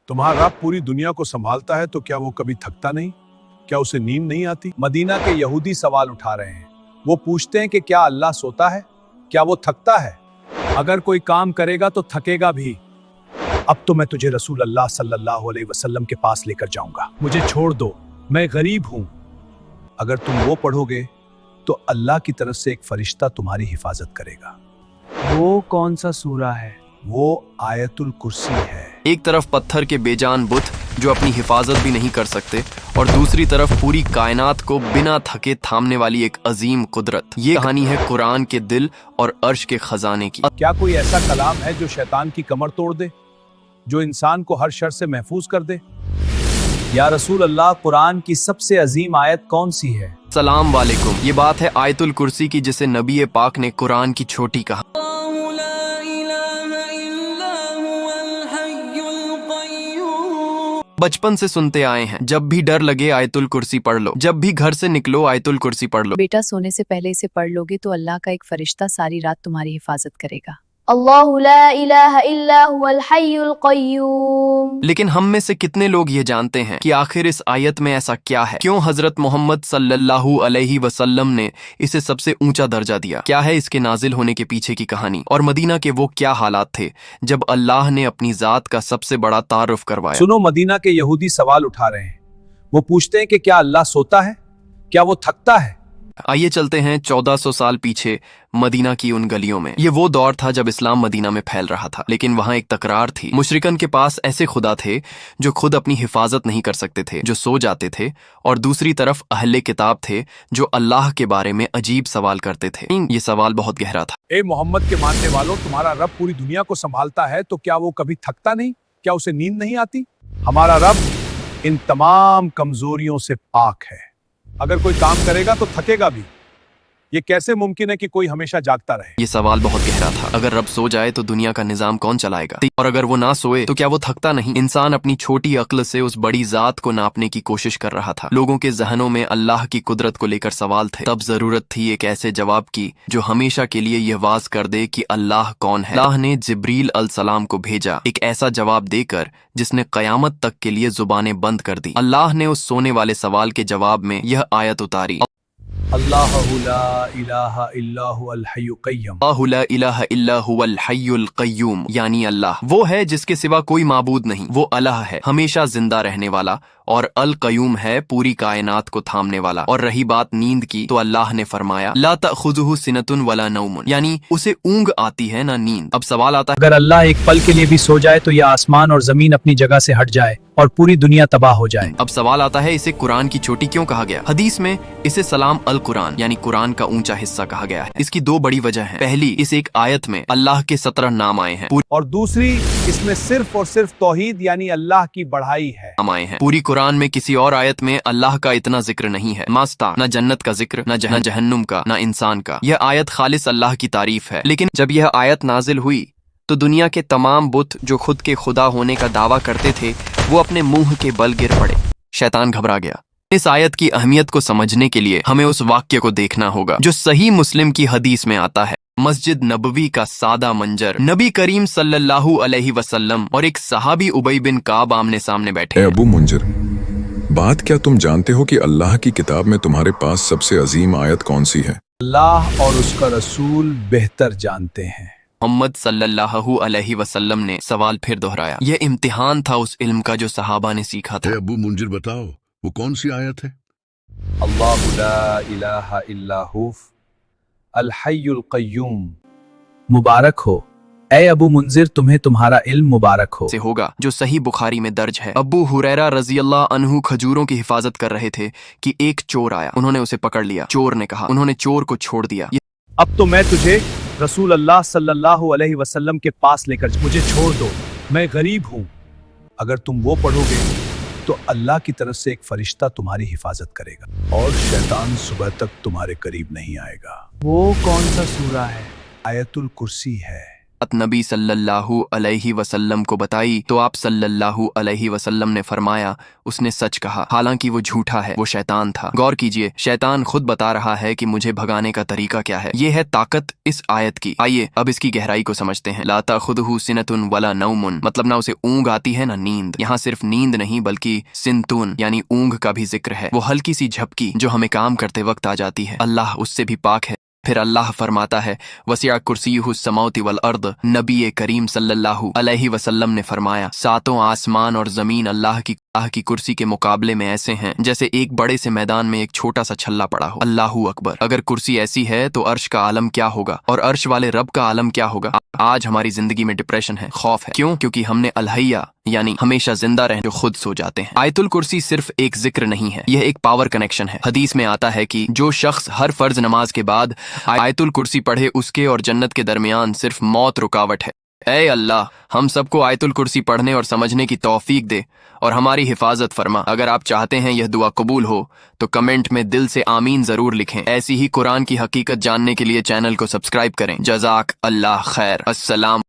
तुम्हारा रब पूरी दुनिया को संभालता है तो क्या वो कभी थकता नहीं? क्या उसे नींद नहीं आती? मदीना के यहूदी सवाल उठा रहे हैं। वो पूछते हैं कि क्या अल्लाह सोता है? क्या वो थकता है? अगर कोई काम करेगा तो थकेगा भी। अब तो मैं तुझे रसूल अल्लाह सल्लल्लाहु अलैहि वसल्लम के पास लेकर जाऊंगा। मुझे छोड़ दो, मैं गरीब हूं। अगर तुम वो पढ़ोगे तो अल्लाह की तरफ से एक फरिश्ता तुम्हारी हिफाजत करेगा। वो कौन सा सूरा है? वो आयतुल कुर्सी है। एक तरफ पत्थर के बेजान बुत जो अपनी हिफाजत भी नहीं कर सकते और दूसरी तरफ पूरी कायनात को बिना थके थामने वाली एक अजीम कुदरत। ये कहानी है कुरान के दिल और अर्श के खजाने की। क्या कोई ऐसा कलाम है जो शैतान की कमर तोड़ दे, जो इंसान को हर शर से महफूज कर दे? या रसूल अल्लाह, कुरान की सबसे अजीम आयत कौन सी है? सलाम वालेकुम। ये बात है आयतुल कुर्सी की, जिसे नबी पाक ने कुरान की छोटी कहा। बचपन से सुनते आए हैं, जब भी डर लगे आयतुल कुर्सी पढ़ लो, जब भी घर से निकलो आयतुल कुर्सी पढ़ लो। बेटा, सोने से पहले इसे पढ़ लोगे तो अल्लाह का एक फरिश्ता सारी रात तुम्हारी हिफाजत करेगा। अल्लाहु ला इलाहा इल्ला हुवल हय्युल क़य्यूम। लेकिन हम में से कितने लोग ये जानते हैं कि आखिर इस आयत में ऐसा क्या है? क्यों हजरत मोहम्मद सल्लल्लाहु अलैहि वसल्लम ने इसे सबसे ऊंचा दर्जा दिया? क्या है इसके नाजिल होने के पीछे की कहानी? और मदीना के वो क्या हालात थे जब अल्लाह ने अपनी जात का सबसे बड़ा तारुफ करवाया? सुनो, मदीना के यहूदी सवाल उठा रहे हैं। वो पूछते हैं कि क्या अल्लाह सोता है? क्या वो थकता है? आइए चलते हैं 1400 साल पीछे मदीना की उन गलियों में। ये वो दौर था जब इस्लाम मदीना में फैल रहा था, लेकिन वहाँ एक तकरार थी। मुशरिकन के पास ऐसे खुदा थे जो खुद अपनी हिफाजत नहीं कर सकते थे, जो सो जाते थे, और दूसरी तरफ अहले किताब थे जो अल्लाह के बारे में अजीब सवाल करते थे। ये सवाल बहुत गहरा था। ए मोहम्मद के मानने वालों, तुम्हारा रब पूरी दुनिया को संभालता है तो क्या वो कभी थकता नहीं? क्या उसे नींद नहीं आती? हमारा रब इन तमाम कमजोरियों से पाक है। अगर कोई काम करेगा तो थकेगा भी। ये कैसे मुमकिन है कि कोई हमेशा जागता रहे? ये सवाल बहुत गहरा था। अगर रब सो जाए तो दुनिया का निजाम कौन चलाएगा? और अगर वो ना सोए तो क्या वो थकता नहीं? इंसान अपनी छोटी अक्ल से उस बड़ी जात को नापने की कोशिश कर रहा था। लोगों के जहनों में अल्लाह की कुदरत को लेकर सवाल थे। तब जरूरत थी एक ऐसे जवाब की जो हमेशा के लिए यह वाज कर दे कि अल्लाह कौन है। अल्लाह ने जिब्रील अलसलाम को भेजा, एक ऐसा जवाब देकर जिसने कयामत तक के लिए जुबानें बंद कर दी। अल्लाह ने उस सोने वाले सवाल के जवाब में यह आयत उतारी। अल्लाहु ला इलाहा इल्ला हुवल हय्युल क़य्यूम। अल्लाहु ला इलाहा इल्ला हुवल हय्युल क़य्यूम, यानी अल्लाह वो है जिसके सिवा कोई माबूद नहीं। वो अल्लाह है, हमेशा जिंदा रहने वाला, और अल क़य्यूम है, पूरी कायनात को थामने वाला। और रही बात नींद की, तो अल्लाह ने फरमाया ला तअख़ुज़ुहु सिनतुन वला नौमुन, यानी उसे ऊँग आती है ना नींद। अब सवाल आता है, अगर अल्लाह एक पल के लिए भी सो जाए तो यह आसमान और जमीन अपनी जगह से हट जाए और पूरी दुनिया तबाह हो जाए। अब सवाल आता है, इसे कुरान की चोटी क्यों कहा गया? हदीस में इसे सलाम अल कुरान यानी कुरान का ऊंचा हिस्सा कहा गया है। इसकी दो बड़ी वजह है। पहली, इस एक आयत में अल्लाह के 17 नाम आए हैं, और दूसरी, इसमें सिर्फ और सिर्फ तौहीद यानी अल्लाह की बढ़ाई है। नाम आए हैं। पूरी कुरान में किसी और आयत में अल्लाह का इतना जिक्र नहीं है। मास्ता, न जन्नत का जिक्र, न जहन्नुम का, न इंसान का। यह आयत खालिस अल्लाह की तारीफ है। लेकिन जब यह आयत नाजिल हुई तो दुनिया के तमाम बुत जो खुद के खुदा होने का दावा करते थे, वो अपने मुंह के बल गिर पड़े। शैतान घबरा गया। इस आयत की अहमियत को समझने के लिए हमें उस वाक्य को देखना होगा जो सही मुस्लिम की हदीस में आता है। मस्जिद नबवी का सादा मंजर, नबी करीम सल्लल्लाहु अलैहि वसल्लम और एक सहाबी उबई बिन काब आमने सामने बैठे। अबू मुंजिर, बात क्या तुम जानते हो कि अल्लाह की किताब में तुम्हारे पास सबसे अजीम आयत कौन सी है? अल्लाह और उसका रसूल बेहतर जानते हैं। मोहम्मद सल्लल्लाहु अलैहि वसल्लम ने सवाल फिर दोहराया। यह इम्तिहान था उस इल्म का जो सहाबा ने सीखा था। अबू मुंजिर, बताओ वो कौन सी आयत है? अल्लाहु ला इलाहा इल्ला हुव अल हय्युल क़य्यूम। मुबारक हो ए अबू मुंजिर, तुम्हें तुम्हारा इल्म मुबारक हो। से होगा जो सही बुखारी में दर्ज है। अबू हुरैरा रज़ी अल्लाह अन्हु खजूरों की हिफाजत कर रहे थे कि एक चोर आया। उन्होंने उसे पकड़ लिया। चोर ने कहा, उन्होंने चोर को छोड़ दिया। अब तो मैं तुझे रसूल अल्लाह सल्लल्लाहु अलैहि वसल्लम के पास लेकर, मुझे छोड़ दो, मैं गरीब हूं। अगर तुम वो पढ़ोगे तो अल्लाह की तरफ से एक फरिश्ता तुम्हारी हिफाजत करेगा और शैतान सुबह तक तुम्हारे करीब नहीं आएगा। वो कौन सा सूरा है? आयतुल कुर्सी है। नबी सल्लल्लाहु अलैहि वसल्लम को बताई तो आप सल्लल्लाहु अलैहि वसल्लम ने फरमाया, उसने सच कहा, हालांकि वो झूठा है, वो शैतान था। गौर कीजिए, शैतान खुद बता रहा है कि मुझे भगाने का तरीका क्या है। ये है ताकत इस आयत की। आइए अब इसकी गहराई को समझते हैं। ला ताखुदहु सिनतुन वला नौमुन, मतलब ना उसे ऊँग आती है ना नींद। यहाँ सिर्फ नींद नहीं बल्कि सिनतुन यानी ऊँग का भी जिक्र है। वो हल्की सी झपकी जो हमें काम करते वक्त आ जाती है, अल्लाह उससे भी पाक है। फिर अल्लाह फरमाता है, वसिया कुर्सीयुहु समाउति वल अर्द। नबी करीम सल्लल्लाहु अलैहि वसल्लम ने फरमाया, सातों आसमान और जमीन अल्लाह की कुर्सी के मुकाबले में ऐसे हैं जैसे एक बड़े से मैदान में एक छोटा सा छल्ला पड़ा हो। अल्लाहू अकबर। अगर कुर्सी ऐसी है तो अर्श का आलम क्या होगा, और अर्श वाले रब का आलम क्या होगा। आज हमारी जिंदगी में डिप्रेशन है, खौफ है। क्यों? क्योंकि हमने अलहैया यानी हमेशा जिंदा रहे जो खुद सो जाते हैं। आयतुल कुर्सी सिर्फ एक जिक्र नहीं है, यह एक पावर कनेक्शन है। हदीस में आता है कि जो शख्स हर फर्ज नमाज के बाद आयतुल कुर्सी पढ़े, उसके और जन्नत के दरमियान सिर्फ मौत रुकावट है। ऐ अल्लाह, हम सबको आयतुल कुर्सी पढ़ने और समझने की तौफीक दे और हमारी हिफाजत फरमा। अगर आप चाहते हैं यह दुआ कबूल हो तो कमेंट में दिल से आमीन जरूर लिखें। ऐसी ही कुरान की हकीकत जानने के लिए चैनल को सब्सक्राइब करें। जज़ाक अल्लाह खैर। अस्सलाम।